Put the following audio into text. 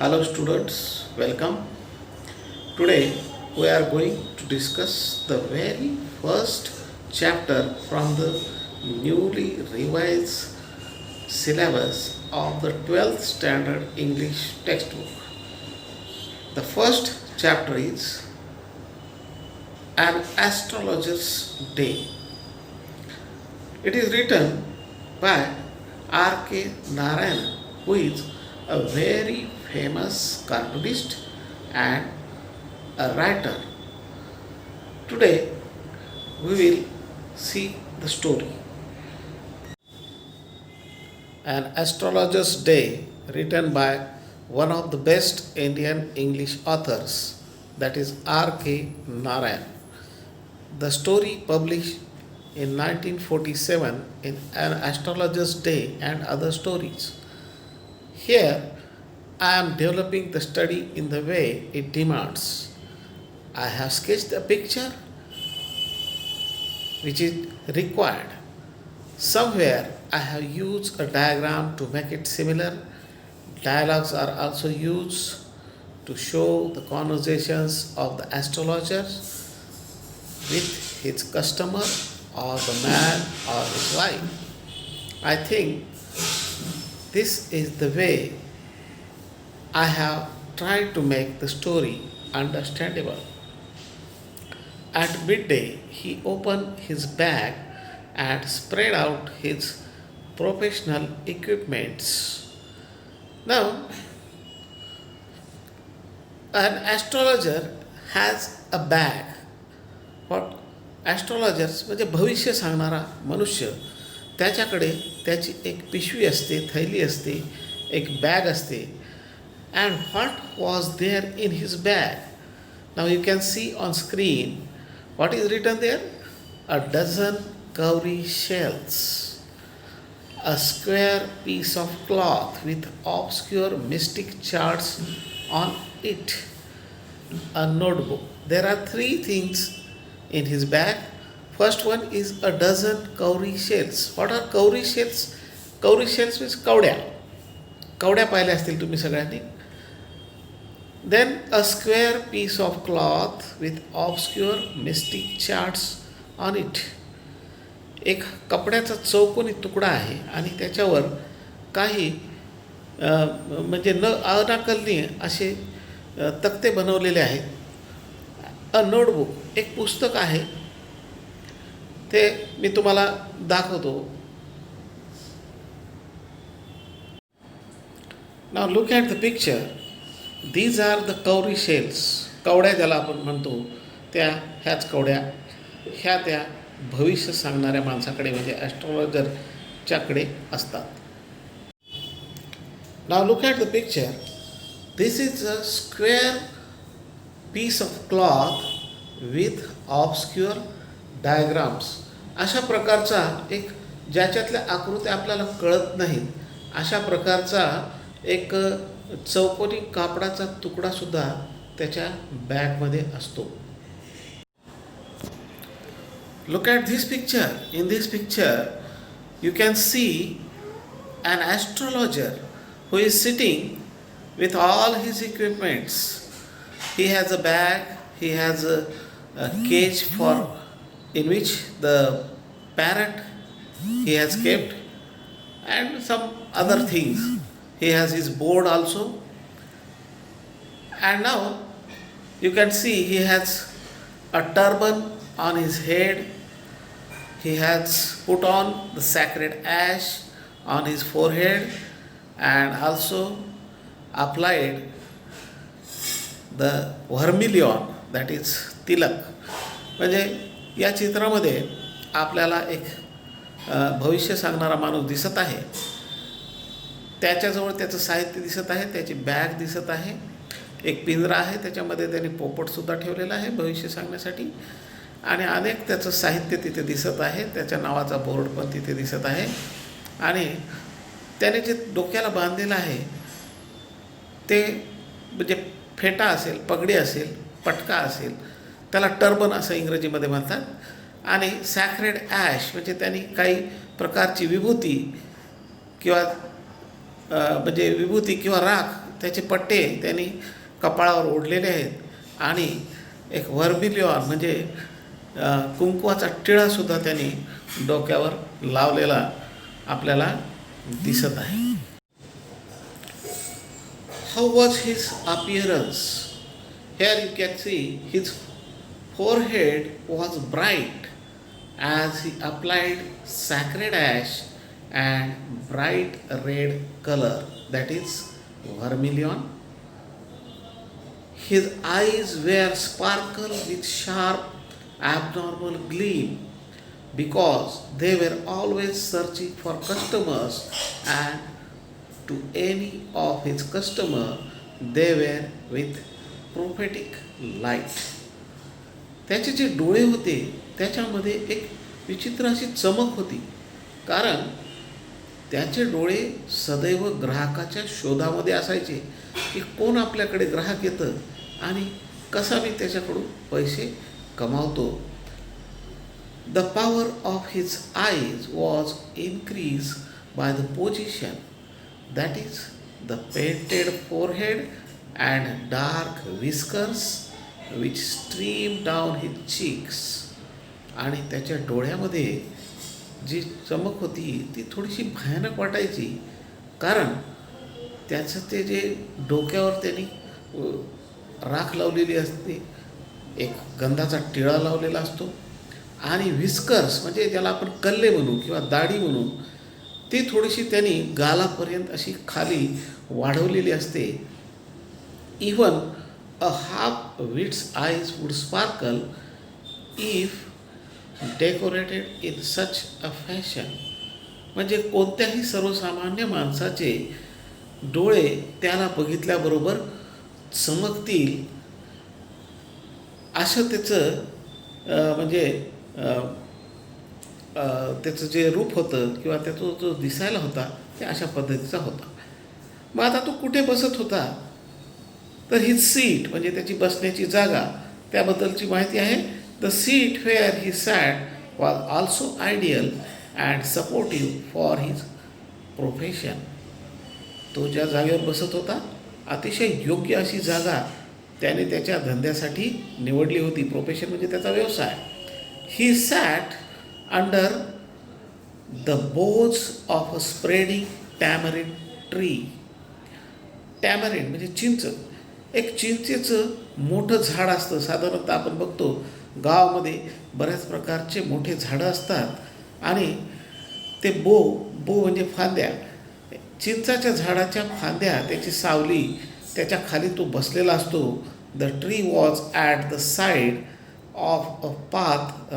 Hello students, welcome. Today we are going to discuss the very first chapter from the newly revised syllabus of the 12th standard English textbook. The first chapter is An Astrologer's Day. It is written by R.K. Narayan, who is a very famous cartoonist and a writer. Today we will see the story. An Astrologer's Day, written by one of the best Indian English authors, that is R.K. Narayan. The story published in 1947 in An Astrologer's Day and Other Stories. Here, I am developing the study in the way it demands. I have sketched a picture which is required. Somewhere I have used a diagram to make it similar. Dialogues are also used to show the conversations of the astrologer with his customer or the man or his wife. I think this is the way I have tried to make the story understandable. At midday, he opened his bag and spread out his professional equipments. Now, an astrologer has a bag. What astrologers म्हणजे भविष्य सांगणारा मनुष्य, त्याच्याकडे त्याची एक पिशवी असते, थैली असते, एक बॅग असते. And what was there in his bag? Now you can see on screen what is written there. A dozen cowrie shells, a square piece of cloth with obscure mystic charts on it, a notebook. There are three things in his bag. First one is a dozen cowrie shells. What are cowrie shells? Cowrie shells means कवड्या. कवड्या पाहिल्या असतील तुम्ही सगळ्यांनी. Then a square piece of cloth with obscure mystic charts on it. एक कपड्याचा चौकोनी तुकडा आहे आणि त्याच्यावर काही म्हणजे न अनाकलनीय असे तक्ते बनवलेले आहेत. अ नोटबुक, एक पुस्तक आहे, ते मी तुम्हाला दाखवतो. Now look at the picture. These are the cowrie shells. कवड्या ज्याला आपण म्हणतो त्या ह्याच कवड्या. ह्या त्या भविष्य सांगणाऱ्या माणसाकडे म्हणजे ॲस्ट्रॉलॉजरच्याकडे असतात. नाव look at the picture. This is a square piece of cloth with obscure diagrams. अशा प्रकारचा एक ज्याच्यातल्या आकृत्या आपल्याला कळत नाहीत अशा प्रकारचा एक चौकोनी कापडाचा तुकडासुद्धा त्याच्या बॅगमध्ये असतो. Look at this picture. In this picture you can see an astrologer who is sitting with all his equipments. He has a bag, he has a cage for in which the parrot he has kept and some other things. He has his board also. And now you can see he has a turban on his head. He has put on the sacred ash on his forehead and also applied the vermilion, that is Tilak. म्हणजे या चित्रामध्ये आपल्याला एक भविष्य सांगणारा माणूस दिसत आहे. त्याच्याजवळ त्याचं साहित्य दिसत आहे, त्याची बॅग दिसत आहे, एक पिंजरा आहे, त्याच्यामध्ये त्याने पोपटसुद्धा ठेवलेला आहे भविष्य सांगण्यासाठी आणि अनेक त्याचं साहित्य तिथे दिसत आहे. त्याच्या नावाचा बोर्ड पण तिथे दिसत आहे आणि त्याने जे डोक्याला बांधलेलं आहे ते म्हणजे फेटा असेल, पगडी असेल, पटका असेल, त्याला टर्बन असं इंग्रजीमध्ये म्हणतात. आणि सॅक्रेड ॲश म्हणजे त्यांनी काही प्रकारची विभूती किंवा म्हणजे विभूती किंवा राख त्याचे पट्टे त्यांनी कपाळावर ओढलेले आहेत आणि एक व्हर्मिलिऑन म्हणजे कुंकवाचा टिळासुद्धा त्यांनी डोक्यावर लावलेला आपल्याला दिसत आहे. How was his appearance? Here you can see his forehead was bright as he applied sacred ash and bright red color, that is vermilion. His eyes were sparkle with sharp abnormal gleam because they were always searching for customers, and to any of his customer they were with prophetic light. त्याचे जे डोळे होते त्याच्यामध्ये एक विचित्र अशी चमक होती, कारण त्याचे डोळे सदैव ग्राहकाच्या शोधामध्ये असायचे की कोण आपल्याकडे ग्राहक येतं आणि कसा मी त्याच्याकडून पैसे कमावतो. The power of his eyes was increase by the position, that is the painted forehead and dark whiskers which streamed down his cheeks. आणि त्याच्या डोळ्यामध्ये जी चमक होती ती थोडीशी भयानक वाटायची, कारण त्याचं ते जे डोक्यावर त्यांनी राख लावलेली असते, एक गंधाचा टिळा लावलेला असतो, आणि व्हिस्कर्स म्हणजे ज्याला आपण कल्ले म्हणू किंवा दाढी म्हणू, ती थोडीशी त्यांनी गालापर्यंत अशी खाली वाढवलेली असते. Even a half wits eyes would sparkle if decorated in such a fashion. म्हणजे कोणत्याही सर्वसामान्य माणसाचे डोळे त्याला बघितल्याबरोबर चमकतील असं त्याचं म्हणजे त्याचं जे रूप होतं किंवा त्याचा जो दिसायला होता ते अशा पद्धतीचा होता. मग आता तो कुठे बसत होता, तर ही सीट म्हणजे त्याची बसण्याची जागा त्याबद्दलची माहिती आहे. The seat where he sat was also ideal and supportive for his profession. तो ज्या जागेवर बसत होता अतिशय योग्य अशी जागा त्याने त्याच्या धंद्यासाठी निवडली होती. प्रोफेशन म्हणजे त्याचा व्यवसाय. He sat under the boughs of a spreading tamarind tree. Tamarind म्हणजे चिंच, एक चिंचेचं मोठं झाड असतं. साधारणतः आपण बघतो गावामध्ये बऱ्याच प्रकारचे मोठे झाडं असतात आणि ते बो म्हणजे फांद्या, चिंचाच्या झाडाच्या फांद्या, त्याची सावली, त्याच्या खाली तो बसलेला असतो. The tree was at the side of a path